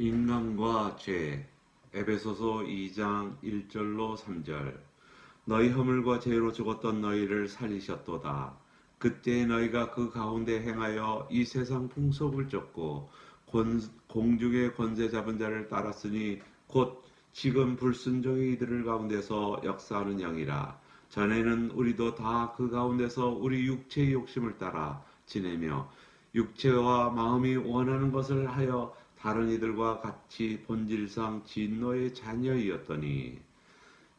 인간과 죄. 에베소서 2장 1절로 3절. 너희 허물과 죄로 죽었던 너희를 살리셨도다. 그때 너희가 그 가운데 행하여 이 세상 풍속을 쫓고 공중의 권세 잡은 자를 따랐으니 곧 지금 불순종의 이들 가운데서 역사하는 영이라. 전에는 우리도 다 그 가운데서 우리 육체의 욕심을 따라 지내며 육체와 마음이 원하는 것을 하여 다른 이들과 같이 본질상 진노의 자녀이었더니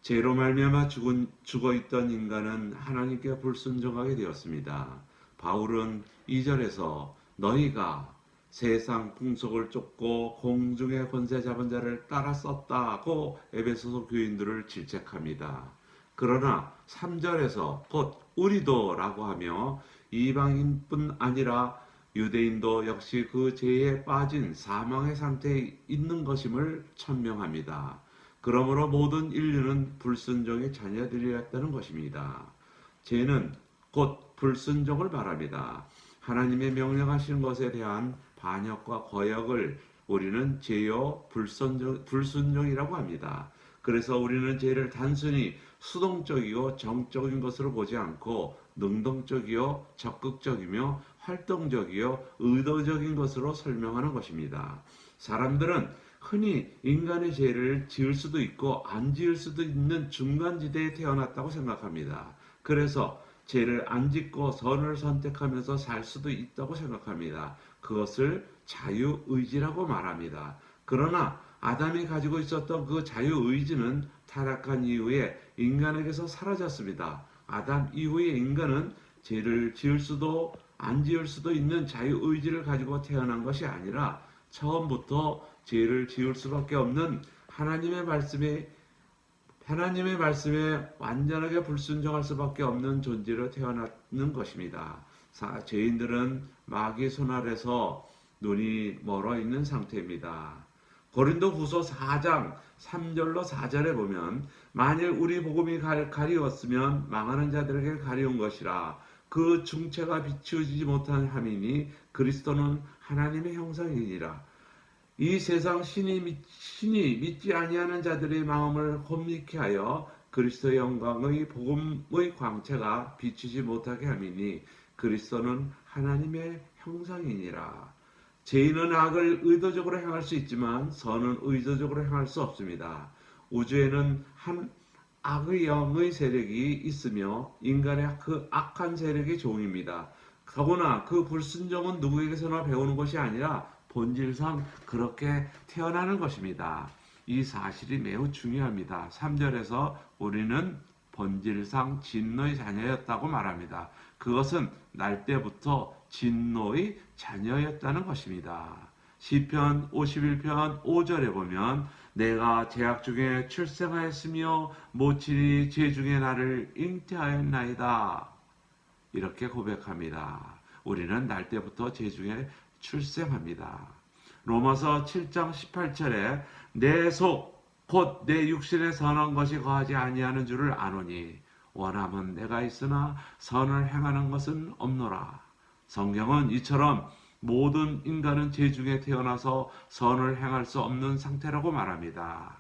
죄로 말미암아 죽어 있던 인간은 하나님께 불순종하게 되었습니다. 바울은 2절에서 너희가 세상 풍속을 쫓고 공중의 권세 잡은 자를 따라 썼다고 에베소서 교인들을 질책합니다. 그러나 3절에서 곧 우리도 라고 하며 이방인뿐 아니라 유대인도 역시 그 죄에 빠진 사망의 상태에 있는 것임을 천명합니다. 그러므로 모든 인류는 불순종의 자녀들이었다는 것입니다. 죄는 곧 불순종을 말합니다. 하나님의 명령하신 것에 대한 반역과 거역을 우리는 죄요 불순종이라고 합니다. 그래서 우리는 죄를 단순히 수동적이고 정적인 것으로 보지 않고 능동적이요 적극적이며 활동적이요 의도적인 것으로 설명하는 것입니다. 사람들은 흔히 인간의 죄를 지을 수도 있고 안 지을 수도 있는 중간지대에 태어났다고 생각합니다. 그래서 죄를 안 짓고 선을 선택하면서 살 수도 있다고 생각합니다. 그것을 자유의지라고 말합니다. 그러나 아담이 가지고 있었던 그 자유의지는 타락한 이후에 인간에게서 사라졌습니다. 아담 이후에 인간은 죄를 지을 수도 안 지을 수도 있는 자유의지를 가지고 태어난 것이 아니라 처음부터 죄를 지을 수밖에 없는 하나님의 말씀에 완전하게 불순종할 수밖에 없는 존재로 태어나는 것입니다. 죄인들은 마귀 손 아래서 눈이 멀어 있는 상태입니다. 고린도후서 4장 3절로 4절에 보면 만일 우리 복음이 가리웠으면 망하는 자들에게 가리운 것이라. 그 중체가 비추어지지 못한 함이니 그리스도는 하나님의 형상이니라. 이 세상 신이 믿지 아니하는 자들의 마음을 혼미케 하여 그리스도의 영광의 복음의 광채가 비추지 못하게 함이니 그리스도는 하나님의 형상이니라. 죄인은 악을 의도적으로 행할 수 있지만 선은 의도적으로 행할 수 없습니다. 우주에는 한 악의 영의 세력이 있으며 인간의 그 악한 세력의 종입니다. 더구나 그 불순종은 누구에게서나 배우는 것이 아니라 본질상 그렇게 태어나는 것입니다. 이 사실이 매우 중요합니다. 3절에서 우리는 본질상 진노의 자녀였다고 말합니다. 그것은 날 때부터 진노의 자녀였다는 것입니다. 시편 51편 5절에 보면 내가 죄악 중에 출생하였으며 모친이 죄 중에 나를 잉태하였나이다. 이렇게 고백합니다. 우리는 날 때부터 죄 중에 출생합니다. 로마서 7장 18절에 내 속 곧 내 육신에 선한 것이 거하지 아니하는 줄을 아노니 원함은 내가 있으나 선을 행하는 것은 없노라. 성경은 이처럼 모든 인간은 죄 중에 태어나서 선을 행할 수 없는 상태라고 말합니다.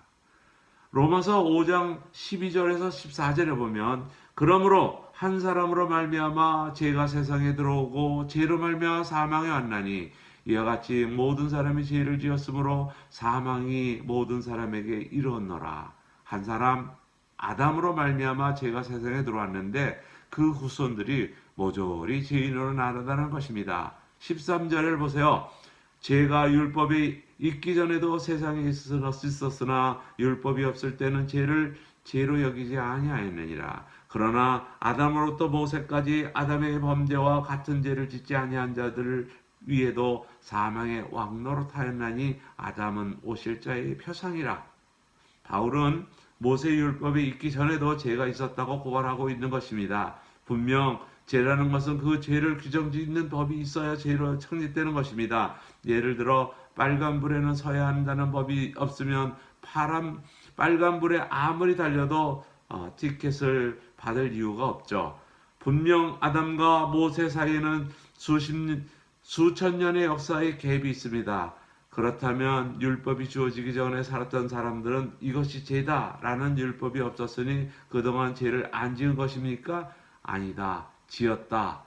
로마서 5장 12절에서 14절에 보면 그러므로 한 사람으로 말미암아 죄가 세상에 들어오고 죄로 말미암아 사망이 왔나니 이와 같이 모든 사람이 죄를 지었으므로 사망이 모든 사람에게 이르렀노라. 한 사람 아담으로 말미암아 죄가 세상에 들어왔는데 그 후손들이 모조리 죄인으로 나타나는 것입니다. 13절을 보세요. 죄가 율법이 있기 전에도 세상에 있었으나 율법이 없을 때는 죄를 죄로 여기지 아니하였느니라. 그러나 아담으로부터 모세까지 아담의 범죄와 같은 죄를 짓지 아니한 자들 위에도 사망의 왕노릇하였나니 아담은 오실 자의 표상이라. 바울은 모세 율법이 있기 전에도 죄가 있었다고 고발하고 있는 것입니다. 분명 죄라는 것은 그 죄를 규정짓는 법이 있어야 죄로成立되는 것입니다. 예를 들어 빨간불에는 서야 한다는 법이 없으면 빨간불에 아무리 달려도 티켓을 받을 이유가 없죠. 분명 아담과 모세 사이에는 수천 년의 역사의 갭이 있습니다. 그렇다면 율법이 주어지기 전에 살았던 사람들은 이것이 죄다라는 율법이 없었으니 그동안 죄를 안 지은 것입니까? 아니다. 지었다.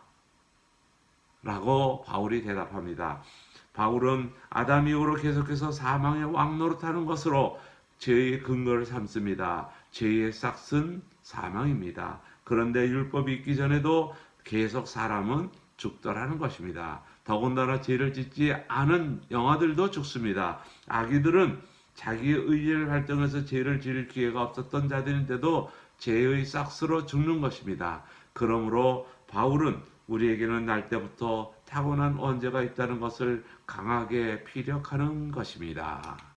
라고 바울이 대답합니다. 바울은 아담 이후로 계속해서 사망의 왕노릇하는 것으로 죄의 근거를 삼습니다. 죄의 싹은 사망입니다. 그런데 율법이 있기 전에도 계속 사람은 죽더라는 것입니다. 더군다나 죄를 짓지 않은 영아들도 죽습니다. 아기들은 자기의 의지를 활동해서 죄를 지을 기회가 없었던 자들인데도 죄의 싹스로 죽는 것입니다. 그러므로 바울은 우리에게는 날 때부터 타고난 원죄가 있다는 것을 강하게 피력하는 것입니다.